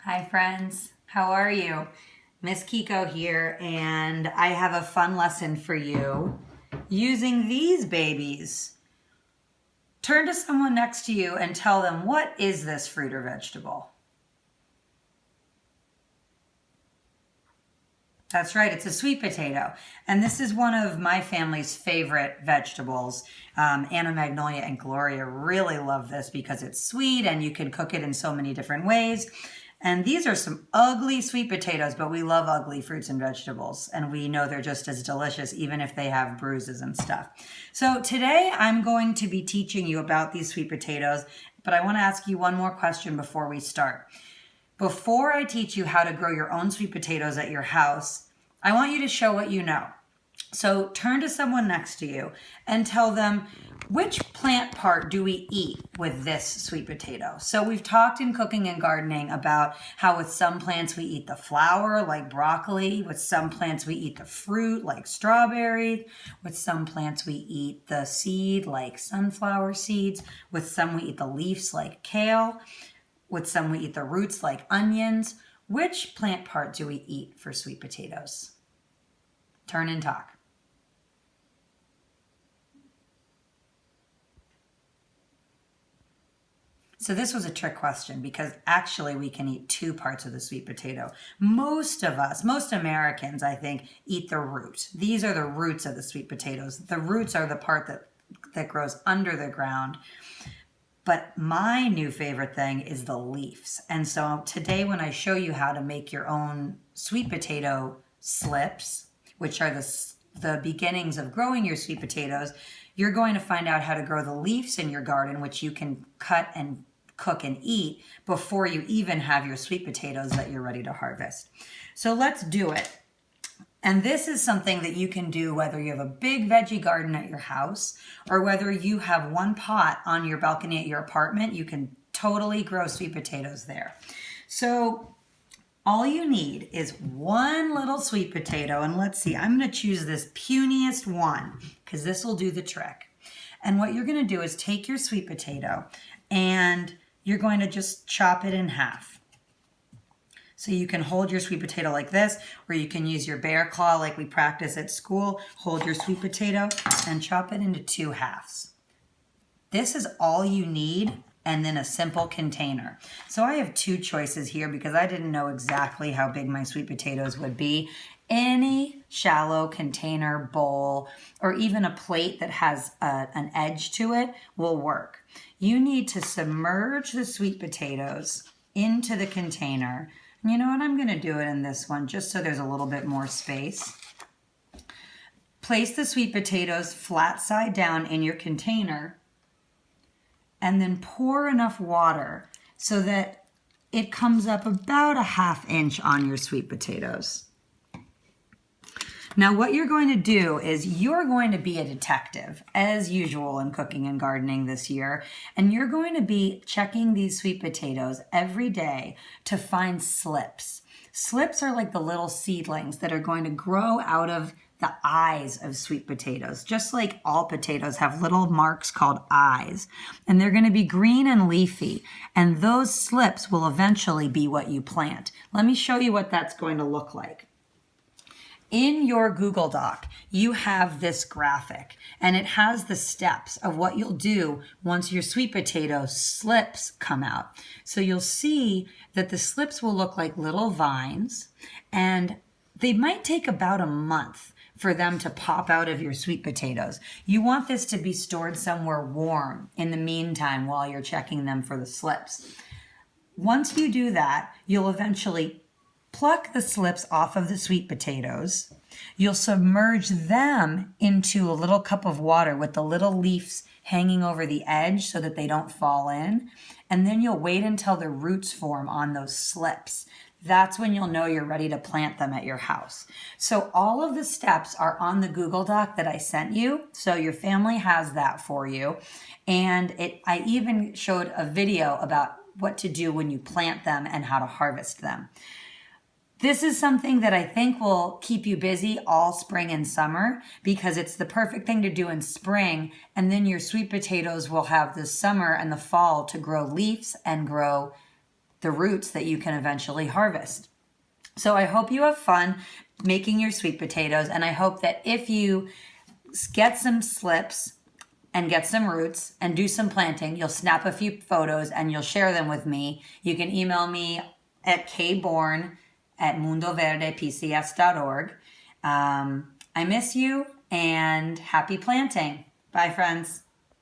Hi friends, how are you? Miss Kiko here, and I have a fun lesson for you using these babies. Turn to someone next to you and tell them, what is this fruit or vegetable? That's right, it's a sweet potato. And this is one of my family's favorite vegetables. Anna, Magnolia, and Gloria really love this because it's sweet and you can cook it in so many different ways. And these are some ugly sweet potatoes, but we love ugly fruits and vegetables. And we know they're just as delicious, even if they have bruises and stuff. So today I'm going to be teaching you about these sweet potatoes, but I want to ask you one more question before we start. Before I teach you how to grow your own sweet potatoes at your house, I want you to show what you know. So turn to someone next to you and tell them, which plant part do we eat with this sweet potato? So we've talked in cooking and gardening about how with some plants we eat the flower like broccoli, with some plants we eat the fruit like strawberry, with some plants we eat the seed like sunflower seeds, with some we eat the leaves like kale, with some we eat the roots like onions. Which plant part do we eat for sweet potatoes? Turn and talk. So this was a trick question because actually we can eat two parts of the sweet potato. Most of us, most Americans, I think, eat the root. These are the roots of the sweet potatoes. The roots are the part that grows under the ground. But my new favorite thing is the leaves. And so today when I show you how to make your own sweet potato slips, which are the beginnings of growing your sweet potatoes, you're going to find out how to grow the leaves in your garden, which you can cut and cook and eat before you even have your sweet potatoes that you're ready to harvest. So let's do it. And this is something that you can do whether you have a big veggie garden at your house or whether you have one pot on your balcony at your apartment. You can totally grow sweet potatoes there. So all you need is one little sweet potato. And let's see, I'm going to choose this puniest one because this will do the trick. And what you're going to do is take your sweet potato and you're going to just chop it in half. So you can hold your sweet potato like this, or you can use your bear claw like we practice at school. Hold your sweet potato and chop it into two halves. This is all you need, and then a simple container. So I have two choices here because I didn't know exactly how big my sweet potatoes would be. Any shallow container, bowl, or even a plate that has an edge to it will work. You need to submerge the sweet potatoes into the container. You know what, I'm going to do it in this one just so there's a little bit more space. Place the sweet potatoes flat side down in your container and then pour enough water so that it comes up about a ½ inch on your sweet potatoes. Now what you're going to do is you're going to be a detective, as usual in cooking and gardening this year, and you're going to be checking these sweet potatoes every day to find slips. Slips are like the little seedlings that are going to grow out of the eyes of sweet potatoes, just like all potatoes have little marks called eyes, and they're going to be green and leafy, and those slips will eventually be what you plant. Let me show you what that's going to look like. In your Google Doc, you have this graphic, and it has the steps of what you'll do once your sweet potato slips come out. So you'll see that the slips will look like little vines, and they might take about a month for them to pop out of your sweet potatoes. You want this to be stored somewhere warm in the meantime while you're checking them for the slips. Once you do that, you'll eventually pluck the slips off of the sweet potatoes. You'll submerge them into a little cup of water with the little leaves hanging over the edge so that they don't fall in. And then you'll wait until the roots form on those slips. That's when you'll know you're ready to plant them at your house. So all of the steps are on the Google Doc that I sent you. So your family has that for you. And I even showed a video about what to do when you plant them and how to harvest them. This is something that I think will keep you busy all spring and summer because it's the perfect thing to do in spring, and then your sweet potatoes will have the summer and the fall to grow leaves and grow the roots that you can eventually harvest. So I hope you have fun making your sweet potatoes, and I hope that if you get some slips and get some roots and do some planting, you'll snap a few photos and you'll share them with me. You can email me at kborn@mundoverdepcs.org. I miss you and happy planting. Bye, friends.